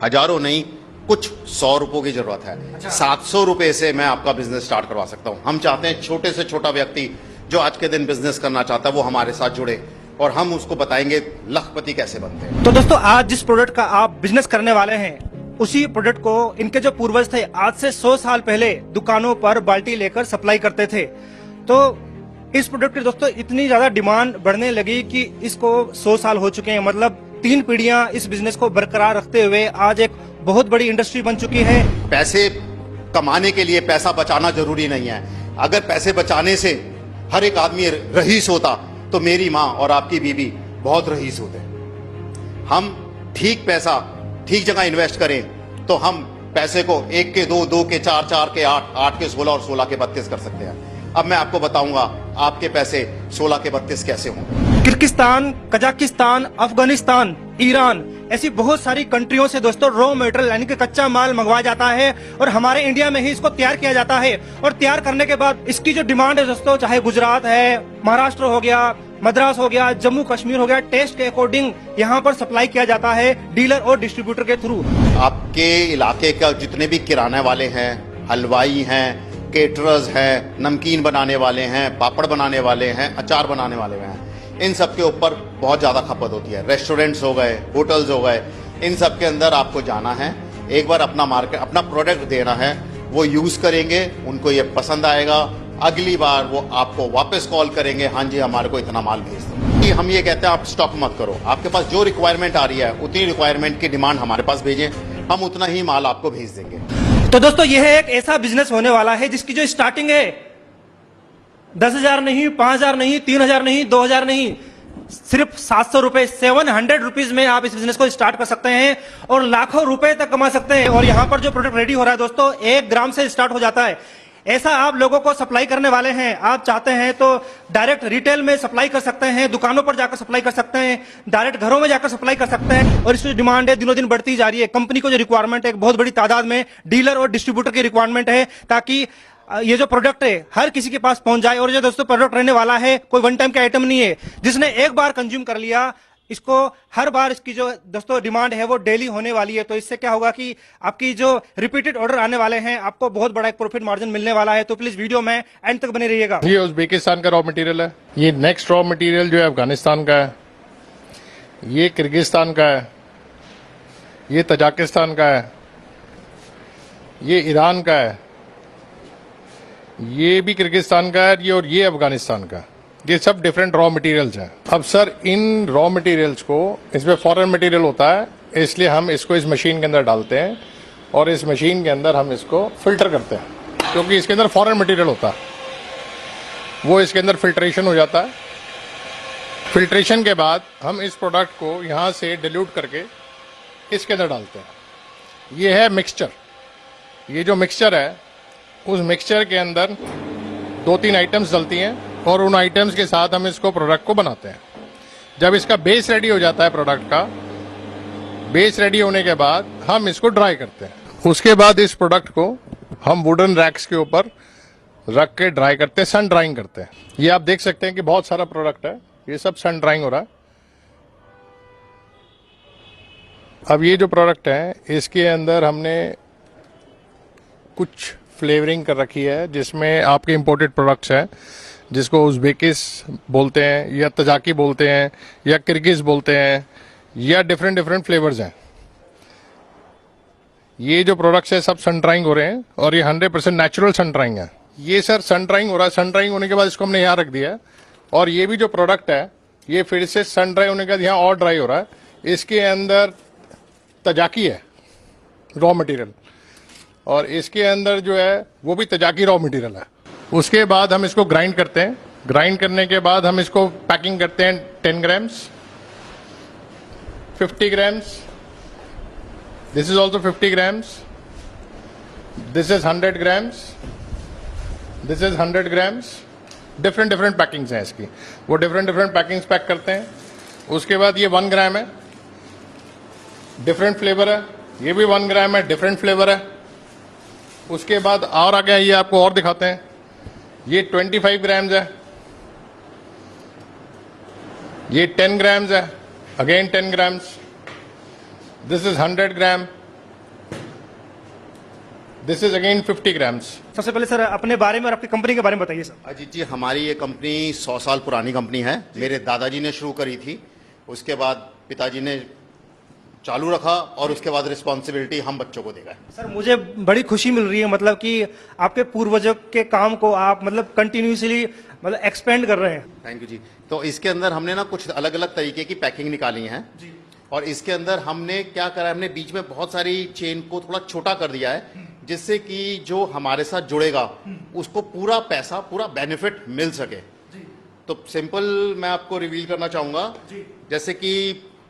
हजारों नहीं, कुछ 100 रुपयों की जरूरत है। 700 रुपए से मैं आपका बिजनेस स्टार्ट करवा सकता हूं। हम चाहते हैं छोटे से छोटा व्यक्ति जो आज के दिन बिजनेस करना चाहता है वो हमारे साथ जुड़े और हम उसको बताएंगे लखपति कैसे बनते हैं। तो दोस्तों, आज जिस प्रोडक्ट का आप बिजनेस करने वाले हैं उसी प्रोडक्ट को इनके जो पूर्वज थे आज से 100 साल पहले दुकानों पर बाल्टी लेकर सप्लाई करते थे। तो इस प्रोडक्ट की दोस्तों इतनी ज्यादा डिमांड बढ़ने लगी कि इसको 100 साल हो चुके हैं, मतलब 3 पीढ़ियां इस बिजनेस को बरकरार रखते हुए आज एक बहुत बड़ी इंडस्ट्री बन चुकी है। पैसे कमाने के लिए पैसा बचाना जरूरी नहीं है। अगर पैसे बचाने से हर एक आदमी रईस होता तो मेरी माँ और आपकी बीवी बहुत रईस होते। हम ठीक पैसा ठीक जगह इन्वेस्ट करें तो हम पैसे को 1 के 2, 2 के 4, 4 के 8, 8 के 16 और 16 के 32 कर सकते हैं। अब मैं आपको बताऊंगा आपके पैसे 16 के 32 कैसे होंगे। किर्गिस्तान, कजाकिस्तान, अफगानिस्तान, ईरान ऐसी बहुत सारी कंट्रियों से दोस्तों रॉ मटेरियल यानी कि कच्चा माल मंगवाया जाता है और हमारे इंडिया में ही इसको तैयार किया जाता है। और तैयार करने के बाद इसकी जो डिमांड है दोस्तों, चाहे गुजरात है, महाराष्ट्र हो गया, मद्रास हो गया, जम्मू कश्मीर हो गया, टेस्ट के अकॉर्डिंग यहाँ पर सप्लाई किया जाता है डीलर और डिस्ट्रीब्यूटर के थ्रू। आपके इलाके का जितने भी किराने वाले हैं, हलवाई हैं, केटरर्स हैं, नमकीन बनाने वाले हैं, पापड़ बनाने वाले हैं, अचार बनाने वाले हैं, इन सब के ऊपर बहुत ज्यादा खपत होती है। रेस्टोरेंट्स हो गए, होटल्स हो गए, इन सब के अंदर आपको जाना है, एक बार अपना प्रोडक्ट देना है, वो यूज करेंगे, उनको ये पसंद आएगा, अगली बार वो आपको वापस कॉल करेंगे, हाँ जी हमारे को इतना माल भेज दो। हम ये कहते हैं आप स्टॉक मत करो, आपके पास जो रिक्वायरमेंट आ रही है उतनी रिक्वायरमेंट की डिमांड हमारे पास भेजें, हम उतना ही माल आपको भेज देंगे। तो दोस्तों, यह एक ऐसा बिजनेस होने वाला है जिसकी जो स्टार्टिंग है 10,000 नहीं, 5,000 नहीं, 3,000 नहीं, 2,000 नहीं, सिर्फ 700 रुपए, 700 रुपीज में आप इस बिजनेस को स्टार्ट कर सकते हैं और लाखों रुपए तक कमा सकते हैं। और यहाँ पर जो प्रोडक्ट रेडी हो रहा है दोस्तों 1 ग्राम से स्टार्ट हो जाता है। ऐसा आप लोगों को सप्लाई करने वाले हैं। आप चाहते हैं तो डायरेक्ट रिटेल में सप्लाई कर सकते हैं, दुकानों पर जाकर सप्लाई कर सकते हैं, डायरेक्ट घरों में जाकर सप्लाई कर सकते हैं। और इसकी जो डिमांड है दिनों दिन बढ़ती जा रही है। कंपनी को जो रिक्वायरमेंट है एक बहुत बड़ी तादाद में डीलर और डिस्ट्रीब्यूटर की रिक्वायरमेंट है, ताकि ये जो प्रोडक्ट है हर किसी के पास पहुंच जाए। और जो दोस्तों प्रोडक्ट रहने वाला है कोई वन टाइम का आइटम नहीं है, जिसने एक बार कंज्यूम कर लिया इसको हर बार इसकी जो दोस्तों डिमांड है वो डेली होने वाली है। तो इससे क्या होगा कि आपकी जो रिपीटेड ऑर्डर आने वाले हैं आपको बहुत बड़ा एक प्रॉफिट मार्जिन मिलने वाला है। तो प्लीज वीडियो में एंड तक बने रहिएगा। ये उज्बेकिस्तान का रॉ मटेरियल है, ये नेक्स्ट रॉ मटेरियल जो है अफगानिस्तान का है, ये किर्गिस्तान का है, ये तजाकिस्तान का है, ये ईरान का है, ये भी किर्गिस्तान का है, और ये अफगानिस्तान का। ये सब डिफरेंट रॉ मटेरियल्स हैं। अब सर इन रॉ मटेरियल्स को, इसमें फॉरेन मटेरियल होता है, इसलिए हम इसको इस मशीन के अंदर डालते हैं और इस मशीन के अंदर हम इसको फिल्टर करते हैं, क्योंकि इसके अंदर फॉरेन मटेरियल होता है, वो इसके अंदर फिल्ट्रेशन हो जाता है। फिल्ट्रेशन के बाद हम इस प्रोडक्ट को यहाँ से डिल्यूट करके इसके अंदर डालते हैं। ये है मिक्सचर। ये जो मिक्सचर है उस मिक्सचर के अंदर 2-3 आइटम्स डलती हैं और उन आइटम्स के साथ हम इसको प्रोडक्ट को बनाते हैं। जब इसका बेस रेडी हो जाता है, प्रोडक्ट का बेस रेडी होने के बाद हम इसको ड्राई करते हैं। उसके बाद इस प्रोडक्ट को हम वुडन रैक्स के ऊपर रख के ड्राई करते हैं, सन ड्राइंग करते हैं। ये आप देख सकते हैं कि बहुत सारा प्रोडक्ट है, ये सब सन ड्राइंग हो रहा है। अब ये जो प्रोडक्ट है इसके अंदर हमने कुछ फ्लेवरिंग कर रखी है, जिसमें आपके इंपोर्टेड प्रोडक्ट्स हैं, जिसको उज्बेकिस बोलते हैं या तजाकी बोलते हैं या किर्गिज बोलते हैं, या डिफरेंट फ्लेवर्स हैं। ये जो प्रोडक्ट्स है सब सन ड्राइंग हो रहे हैं और ये 100% नेचुरल सन ड्राइंग है। ये सर सन ड्राइंग हो रहा है। सन ड्राइंग होने के बाद इसको हमने यहाँ रख दिया है और ये भी जो प्रोडक्ट है ये फिर से सन ड्राई होने के बाद यहाँ और ड्राई हो रहा है। इसके अंदर तजाकी है रॉ मटेरियल और इसके अंदर जो है वो भी तजाकी रॉ मटेरियल है। उसके बाद हम इसको ग्राइंड करते हैं। ग्राइंड करने के बाद हम इसको पैकिंग करते हैं 10 grams, 50 grams, this is also 50 grams, this is 100 grams, this is 100 grams. Different packings हैं इसकी, वो डिफरेंट पैकिंग्स पैक करते हैं। उसके बाद ये 1 ग्राम है, डिफरेंट फ्लेवर है, ये भी 1 ग्राम है, डिफरेंट फ्लेवर है। उसके बाद और आगे ये आपको और दिखाते हैं, ये 25 ग्राम्स है, ये 10 ग्राम्स है, again 10 grams, this is 100 gram, this is again 50 grams. सबसे पहले सर अपने बारे में और आपकी कंपनी के बारे में बताइए सर। अजीत जी, हमारी ये कंपनी 100 साल पुरानी कंपनी है। मेरे दादाजी ने शुरू करी थी, उसके बाद पिताजी ने चालू रखा और उसके बाद रिस्पॉन्सिबिलिटी हम बच्चों को देगा। सर मुझे बड़ी खुशी मिल रही है, मतलब कि आपके पूर्वजों के काम को आप मतलब कंटिन्यूसली मतलब एक्सपेंड कर रहे हैं। थैंक यू जी। तो इसके अंदर हमने ना कुछ अलग अलग तरीके की पैकिंग निकाली है जी। और इसके अंदर हमने क्या करा है, हमने बीच में बहुत सारी चेन को थोड़ा छोटा कर दिया है, जिससे कि जो हमारे साथ जुड़ेगा उसको पूरा पैसा, पूरा बेनिफिट मिल सके। तो सिंपल मैं आपको रिवील करना चाहूंगा, जैसे कि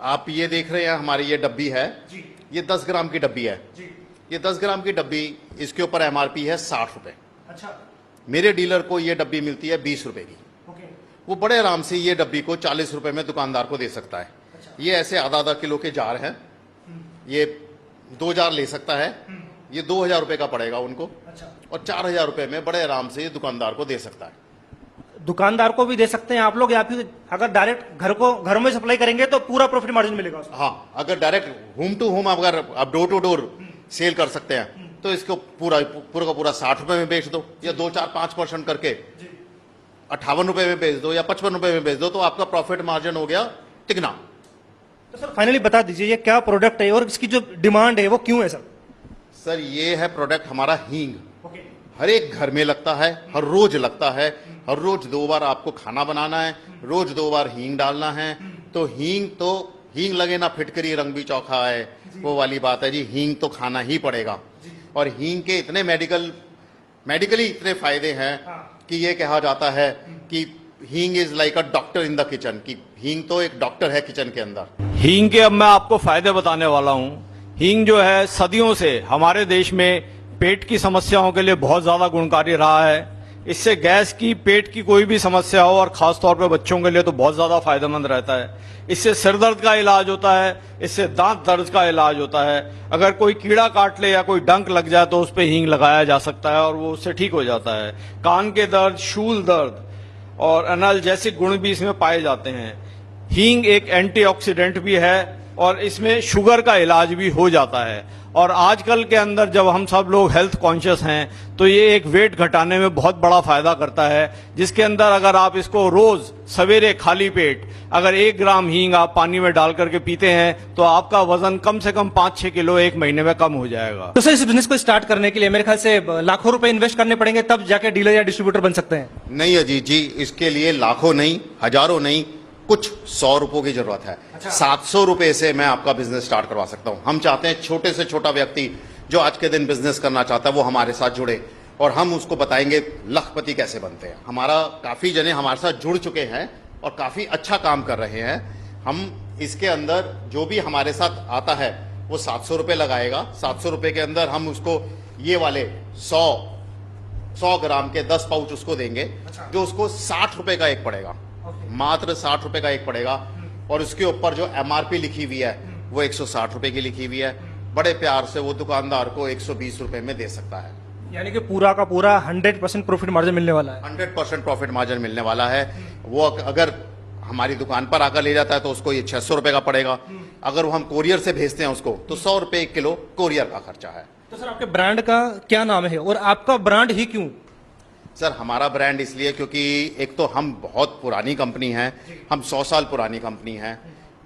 आप ये देख रहे हैं, हमारी ये डब्बी है, ये 10 ग्राम की डब्बी है। ये 10 ग्राम की डब्बी, इसके ऊपर एमआरपी है 60 रुपए। अच्छा। मेरे डीलर को ये डब्बी मिलती है 20 रुपए की। वो बड़े आराम से ये डब्बी को 40 रुपए में दुकानदार को दे सकता है। ये ऐसे आधा किलो के जार हैं, ये 2 जार ले सकता है, ये 2000 रुपए का पड़ेगा उनको। और 4000 रुपए में बड़े आराम से ये दुकानदार को दे सकता है। दुकानदार को भी दे सकते हैं आप लोग, या फिर अगर डायरेक्ट घर में सप्लाई करेंगे तो पूरा प्रॉफिट मार्जिन मिलेगा उसको? हाँ, अगर डायरेक्ट होम टू होम अगर आप डोर टू डोर सेल कर सकते हैं तो इसको पूरा का पूरा 60 रुपए में बेच दो, या 2-4-5% करके 58 रुपए में बेच दो, या 55 रुपए में बेच दो, तो आपका प्रॉफिट मार्जिन हो गया तिगना। तो सर फाइनली बता दीजिए ये क्या प्रोडक्ट है और इसकी जो डिमांड है वो क्यों है सर? सर ये है प्रोडक्ट हमारा हींग। हर एक घर में लगता है, हर रोज लगता है। हर रोज 2 बार आपको खाना बनाना है, रोज 2 बार हींग डालना है। तो हींग लगे ना फिटकरी रंग भी चौखा है, वो वाली बात है जी। हींग तो खाना ही पड़ेगा। और हींग के इतने मेडिकली इतने फायदे हैं कि ये कहा जाता है कि हींग is like a doctor in the kitchen, कि हींग तो एक डॉक्टर है किचन के अंदर। हींग के अब मैं आपको फायदे बताने वाला हूं। हींग जो है सदियों से हमारे देश में पेट की समस्याओं के लिए बहुत ज्यादा गुणकारी रहा है। इससे गैस की, पेट की कोई भी समस्या हो, और खासतौर पर बच्चों के लिए तो बहुत ज्यादा फायदेमंद रहता है। इससे सिर दर्द का इलाज होता है, इससे दांत दर्द का इलाज होता है। अगर कोई कीड़ा काट ले या कोई डंक लग जाए तो उस पर हींग लगाया जा सकता है और वो उससे ठीक हो जाता है। कान के दर्द, शूल दर्द और अनल जैसे गुण भी इसमें पाए जाते हैं। हींग एक एंटीऑक्सीडेंट भी है और इसमें शुगर का इलाज भी हो जाता है। और आजकल के अंदर जब हम सब लोग हेल्थ कॉन्शियस हैं तो ये एक वेट घटाने में बहुत बड़ा फायदा करता है, जिसके अंदर अगर आप इसको रोज सवेरे खाली पेट अगर 1 ग्राम हींग आप पानी में डाल करके पीते हैं तो आपका वजन कम से कम 5-6 किलो 1 महीने में कम हो जाएगा। तो सर इस बिजनेस को स्टार्ट करने के लिए मेरे ख्याल से लाखों रुपए इन्वेस्ट करने पड़ेंगे, तब जाके डीलर या डिस्ट्रीब्यूटर बन सकते हैं? नहीं अजीत जी, इसके लिए लाखों नहीं, हजारों नहीं, कुछ 100 रुपयों की जरूरत है। 700 रुपए से मैं आपका बिजनेस स्टार्ट करवा सकता हूं। हम चाहते हैं छोटे से छोटा व्यक्ति जो आज के दिन बिजनेस करना चाहता है वो हमारे साथ जुड़े और हम उसको बताएंगे लखपति कैसे बनते हैं। हमारा काफी जने हमारे साथ जुड़ चुके हैं और काफी अच्छा काम कर रहे हैं। हम इसके अंदर जो भी हमारे साथ आता है वो 700 रुपए लगाएगा। 700 रुपए के अंदर हम उसको ये वाले 100 ग्राम के 10 पाउच उसको देंगे, जो उसको 60 रुपए का एक पड़ेगा, मात्र 60 रुपए का एक पड़ेगा। और उसके ऊपर जो एमआरपी लिखी हुई है वो 160 रुपए की लिखी हुई है। बड़े प्यार से वो दुकानदार को 120 रुपए में दे सकता है। यानी कि पूरा का पूरा 100% प्रॉफिट मार्जिन मिलने वाला है। 100% प्रॉफिट मार्जिन मिलने वाला है। वो अगर हमारी दुकान पर आकर ले जाता है तो उसको ये 600 रुपए का पड़ेगा। अगर वो हम कोरियर से भेजते हैं उसको तो 100 रुपए 1 किलो कोरियर का खर्चा है। तो सर आपके ब्रांड का क्या नाम है और आपका ब्रांड ही क्यों? सर हमारा ब्रांड इसलिए क्योंकि एक तो हम बहुत पुरानी कंपनी है, हम 100 साल पुरानी कंपनी है।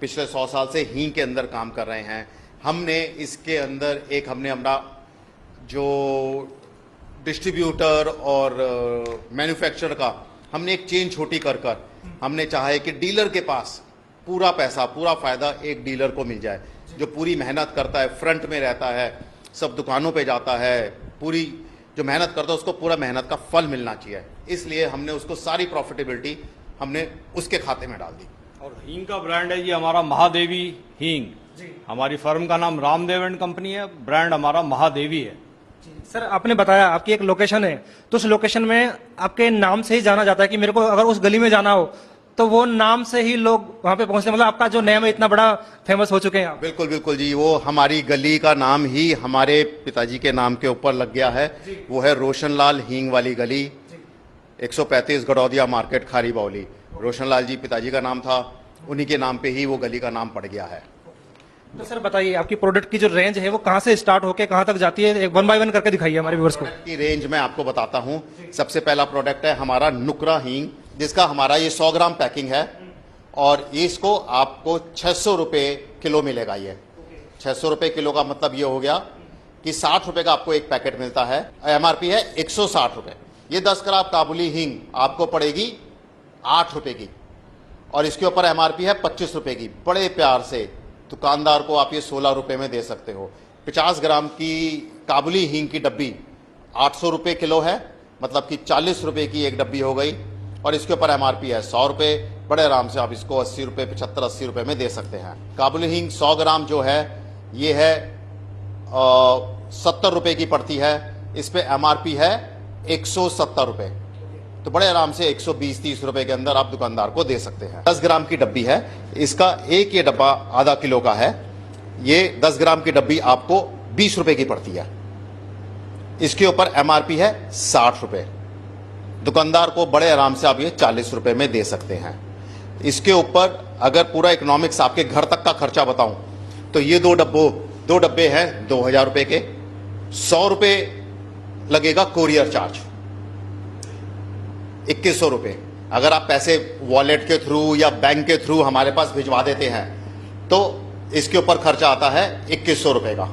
पिछले 100 साल से हींग के अंदर काम कर रहे हैं। हमने इसके अंदर हमने अपना जो डिस्ट्रीब्यूटर और मैन्युफैक्चरर का हमने एक चेन छोटी कर हमने चाहा है कि डीलर के पास पूरा पैसा, पूरा फायदा एक डीलर को मिल जाए, जो पूरी मेहनत करता है, फ्रंट में रहता है, सब दुकानों पे जाता है, पूरी जो मेहनत करता है उसको पूरा मेहनत का फल मिलना चाहिए। इसलिए हमने उसको सारी प्रॉफिटेबिलिटी हमने उसके खाते में डाल दी। और हींग का ब्रांड है ये हमारा महादेवी हींग। हमारी फर्म का नाम रामदेव एंड कंपनी है, ब्रांड हमारा महादेवी है। सर आपने बताया आपकी एक लोकेशन है, तो उस लोकेशन में आपके नाम से ही जाना जाता है कि मेरे को अगर उस गली में जाना हो तो वो नाम से ही लोग वहां पे पहुंचते हैं। मतलब आपका जो नेम है इतना बड़ा फेमस हो चुके हैं आप। बिल्कुल बिल्कुल जी, वो हमारी गली का नाम ही हमारे पिताजी के नाम के ऊपर लग गया है। वो है रोशनलाल हींग वाली गली, 135 गड़ौदिया मार्केट, खारी बावली। रोशनलाल जी पिताजी का नाम था, उन्हीं के नाम पे ही वो गली का नाम पड़ गया है। तो सर बताइए आपकी प्रोडक्ट की जो रेंज है वो कहाँ से स्टार्ट होके कहाँ तक जाती है, एक वन बाय वन करके दिखाइए हमारे व्यूअर्स को। की रेंज मैं आपको बताता हूं। सबसे पहला प्रोडक्ट है हमारा नुकरा हींग, जिसका हमारा ये 100 ग्राम पैकिंग है और इसको आपको 600 रुपए किलो मिलेगा। ये 600 रुपए किलो का मतलब ये हो गया कि 60 रुपए का आपको एक पैकेट मिलता है। एमआरपी है 160 रुपए। ये 10 ग्राम काबुली हींग आपको पड़ेगी 8 रुपए की और इसके ऊपर एमआरपी है 25 रुपए की। बड़े प्यार से दुकानदार को आप ये 16 रुपए में दे सकते हो। 50 ग्राम की काबुली हींग की डब्बी 800 रुपए किलो है, मतलब कि 40 रुपए की एक डब्बी हो गई और इसके ऊपर एमआरपी है 100 रुपए। बड़े आराम से आप इसको 80 रुपए 75-80 रुपए में दे सकते हैं। काबुली हींग 100 ग्राम जो है ये है 70 रुपए की पड़ती है। इस पे एमआरपी है 170 रुपए, तो बड़े आराम से 120-30 रुपए के अंदर आप दुकानदार को दे सकते हैं। 10 ग्राम की डब्बी है, इसका एक ये डब्बा आधा किलो का है। ये 10 ग्राम की डब्बी आपको 20 रुपए की पड़ती है। इसके ऊपर एमआरपी है 60 रुपए। दुकानदार को बड़े आराम से आप ये 40 रुपए में दे सकते हैं। इसके ऊपर अगर पूरा इकोनॉमिक्स आपके घर तक का खर्चा बताऊं तो ये दो डब्बे हैं 2000 रुपए के। 100 रुपए लगेगा कोरियर चार्ज, 2100 रुपए। अगर आप पैसे वॉलेट के थ्रू या बैंक के थ्रू हमारे पास भिजवा देते हैं तो इसके ऊपर खर्चा आता है 2100 रुपए का।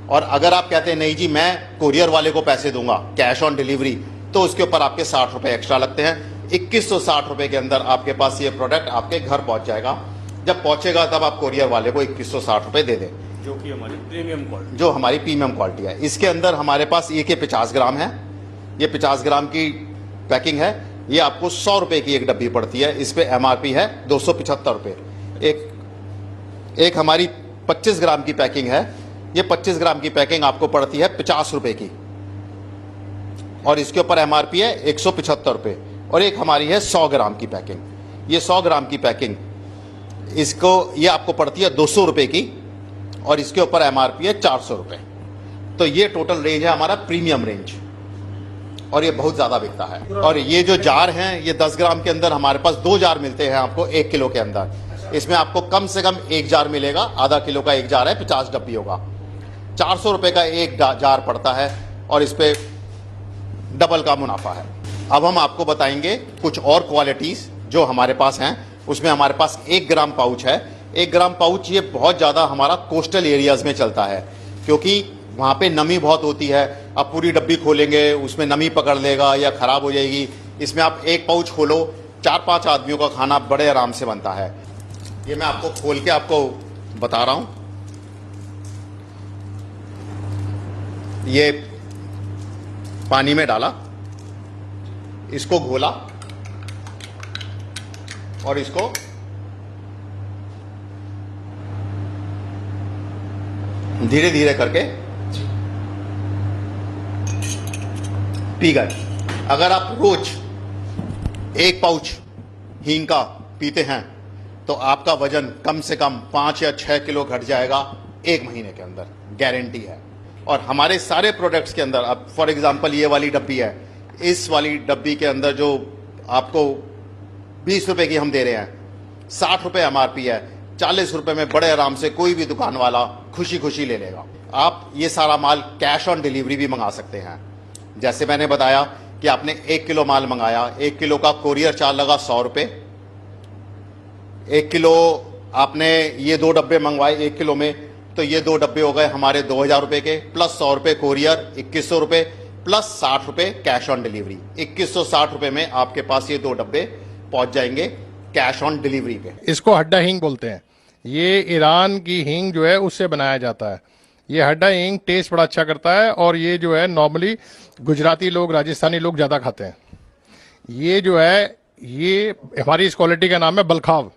और अगर आप कहते हैं नहीं जी मैं कोरियर वाले को पैसे दूंगा कैश ऑन डिलीवरी, तो उसके ऊपर आपके 60 रुपए एक्स्ट्रा लगते हैं। 2160 रुपए के अंदर आपके पास ये प्रोडक्ट आपके घर पहुंच जाएगा। जब पहुंचेगा तब आप कोरियर वाले को 2160 रुपए दे दें, जो कि हमारी प्रीमियम क्वालिटी, जो हमारी प्रीमियम क्वालिटी है। इसके अंदर हमारे पास एक 50 ग्राम है। ये 50 ग्राम की पैकिंग है। ये आपको 100 रुपए की एक डब्बी पड़ती है। इस पे एमआरपी है 275 रुपए। एक हमारी 25 ग्राम की पैकिंग है। ये 25 ग्राम की पैकिंग आपको पड़ती है 50 रुपए की और इसके ऊपर एमआरपी है 175 रुपए। और एक हमारी है 100 ग्राम की पैकिंग। ये 100 ग्राम की पैकिंग ये आपको पड़ती है 200 रुपए की और इसके ऊपर एमआरपी है 400 रुपए। तो ये टोटल रेंज है हमारा प्रीमियम रेंज और ये बहुत ज्यादा बिकता है। और ये जो जार हैं ये 10 ग्राम के अंदर हमारे पास 2 जार मिलते हैं आपको 1 किलो के अंदर। इसमें आपको कम से कम 1 जार मिलेगा। आधा किलो का एक जार है, 50 डब्बी होगा। 400 रुपए का एक जार पड़ता है और इस पे डबल का मुनाफा है। अब हम आपको बताएंगे कुछ और क्वालिटीज जो हमारे पास हैं। उसमें हमारे पास 1 ग्राम पाउच है। 1 ग्राम पाउच ये बहुत ज्यादा हमारा कोस्टल एरियाज में चलता है क्योंकि वहां पे नमी बहुत होती है। आप पूरी डब्बी खोलेंगे उसमें नमी पकड़ लेगा या खराब हो जाएगी। इसमें आप एक पाउच खोलो, 4-5 आदमियों का खाना बड़े आराम से बनता है। ये मैं आपको खोल के आपको बता रहा हूं। ये पानी में डाला, इसको घोला और इसको धीरे धीरे करके पी गए। अगर आप रोज 1 पाउच हींग का पीते हैं तो आपका वजन कम से कम 5 या 6 किलो घट जाएगा 1 महीने के अंदर, गारंटी है। और हमारे सारे प्रोडक्ट्स के अंदर, अब फॉर एग्जांपल ये वाली डब्बी है, इस वाली डब्बी के अंदर जो आपको 20 रुपए की हम दे रहे हैं, 60 रुपए एमआरपी है। 40 रुपए में बड़े आराम से कोई भी दुकान वाला खुशी खुशी ले लेगा। आप ये सारा माल कैश ऑन डिलीवरी भी मंगा सकते हैं। जैसे मैंने बताया कि आपने 1 किलो माल मंगाया, 1 किलो का कोरियर चार्ज लगा 100 रुपए। 1 किलो आपने ये 2 डब्बे मंगवाए 1 किलो में, तो ये 2 डब्बे हो गए हमारे 2000 रुपए के, प्लस 100 रुपए कोरियर 2100 रुपए, प्लस 60 रुपए कैश ऑन डिलीवरी। 2160 रुपए में आपके पास ये 2 डब्बे पहुंच जाएंगे कैश ऑन डिलीवरी पे। इसको हड्डा हींग बोलते हैं। ये ईरान की हींग जो है उससे बनाया जाता है। ये हड्डा हींग टेस्ट बड़ा अच्छा करता है और ये जो है नॉर्मली गुजराती लोग, राजस्थानी लोग ज्यादा खाते हैं। ये जो है ये हमारी इस क्वालिटी का नाम है बलखाव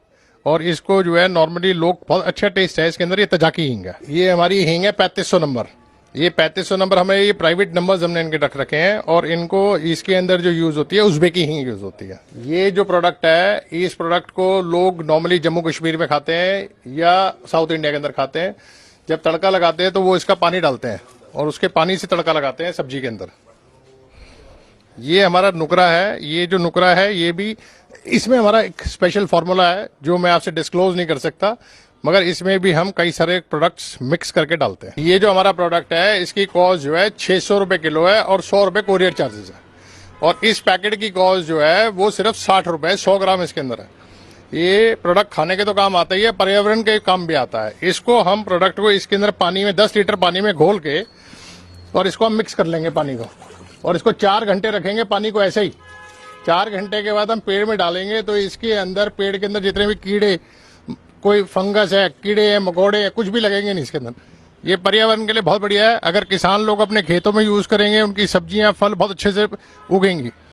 और इसको जो है नॉर्मली लोग, बहुत अच्छा टेस्ट है इसके अंदर। ये तजाकी हींग है। ये हमारी हींग है 3500 नंबर। ये 3500 नंबर हमें, ये प्राइवेट नंबर्स हमने इनके रख रखे हैं और इनको इसके अंदर जो यूज होती है उज़्बेकी हींग यूज होती है। ये जो प्रोडक्ट है, इस प्रोडक्ट को लोग नॉर्मली जम्मू कश्मीर में खाते हैं या साउथ इंडिया के अंदर खाते हैं। जब तड़का लगाते हैं तो वो इसका पानी डालते हैं और उसके पानी से तड़का लगाते हैं सब्जी के अंदर। ये हमारा नुकरा है। ये जो नुकरा है ये भी, इसमें हमारा एक स्पेशल फार्मूला है जो मैं आपसे डिस्क्लोज नहीं कर सकता, मगर इसमें भी हम कई सारे प्रोडक्ट्स मिक्स करके डालते हैं। ये जो हमारा प्रोडक्ट है इसकी कॉस्ट जो है 600 रुपए किलो है और 100 रुपए कोरियर चार्जेस है। और इस पैकेट की कॉस्ट जो है वो सिर्फ 60 रुपए, 100 ग्राम इसके अंदर है। ये प्रोडक्ट खाने के तो काम आता ही है, पर्यावरण के काम भी आता है। इसको हम प्रोडक्ट को इसके अंदर पानी में 10 लीटर पानी में घोल के और इसको हम मिक्स कर लेंगे पानी को, और इसको 4 घंटे रखेंगे पानी को ऐसे ही। 4 घंटे के बाद हम पेड़ में डालेंगे तो इसके अंदर, पेड़ के अंदर जितने भी कीड़े, कोई फंगस है, कीड़े हैं, मकोड़े हैं, कुछ भी लगेंगे नहीं इसके अंदर। ये पर्यावरण के लिए बहुत बढ़िया है। अगर किसान लोग अपने खेतों में यूज करेंगे, उनकी सब्जियां, फल बहुत अच्छे से उगेंगी।